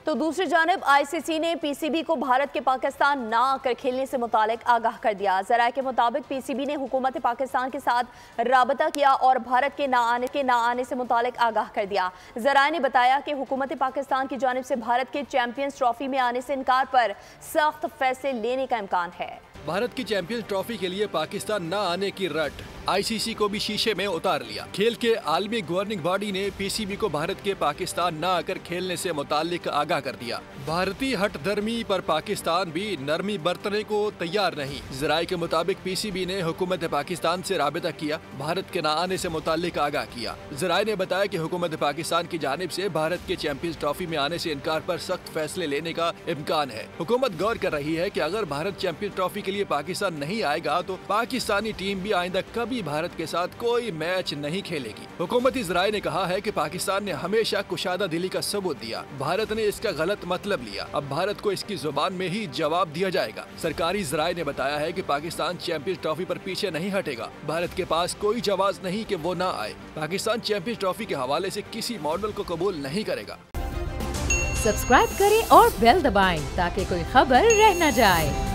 तो दूसरी जानब आईसीसी ने पीसीबी को भारत के पाकिस्तान ना आकर खेलने से मुतालिक आगाह कर दिया। ज़राए के मुताबिक पीसीबी ने हुकूमत पाकिस्तान के साथ राबता किया और भारत के ना आने से मुतालिक आगाह कर दिया। ज़राए ने बताया कि हुकूमत पाकिस्तान की जानिब से भारत के चैंपियंस ट्रॉफी में आने से इनकार पर सख्त फैसले लेने का इम्कान है। भारत की चैंपियंस ट्रॉफी के लिए पाकिस्तान न आने की रट आईसीसी को भी शीशे में उतार लिया। खेल के आलमी गवर्निंग बॉडी ने पीसीबी को भारत के पाकिस्तान न आकर खेलने से मुताल्लिक आगाह कर दिया। भारतीय हठधर्मी पर पाकिस्तान भी नरमी बरतने को तैयार नहीं। ज़राए के मुताबिक पीसीबी ने हुकूमत पाकिस्तान से राबिता किया, भारत के न आने से मुताल्लिक आगाह किया। ज़राए ने बताया कि हुकूमत पाकिस्तान की जानिब से भारत के चैंपियंस ट्रॉफी में आने से इनकार पर सख्त फैसले लेने का इम्कान है। हुकूमत गौर कर रही है कि अगर भारत चैंपियंस ट्रॉफी के लिए पाकिस्तान नहीं आएगा तो पाकिस्तानी टीम भी आइंदा कभी भारत के साथ कोई मैच नहीं खेलेगी। हुकूमती ज़राए ने कहा है कि पाकिस्तान ने हमेशा कुशादा दिली का सबूत दिया, भारत ने इसका गलत मतलब लिया, अब भारत को इसकी जुबान में ही जवाब दिया जाएगा। सरकारी ज़राए ने बताया है कि पाकिस्तान चैंपियंस ट्रॉफी पर पीछे नहीं हटेगा, भारत के पास कोई जवाब नहीं कि वो ना आए। पाकिस्तान चैंपियंस ट्रॉफी के हवाले से किसी मॉडल को कबूल नहीं करेगा। सब्सक्राइब करें और बेल दबाएं ताकि कोई खबर रह न जाए।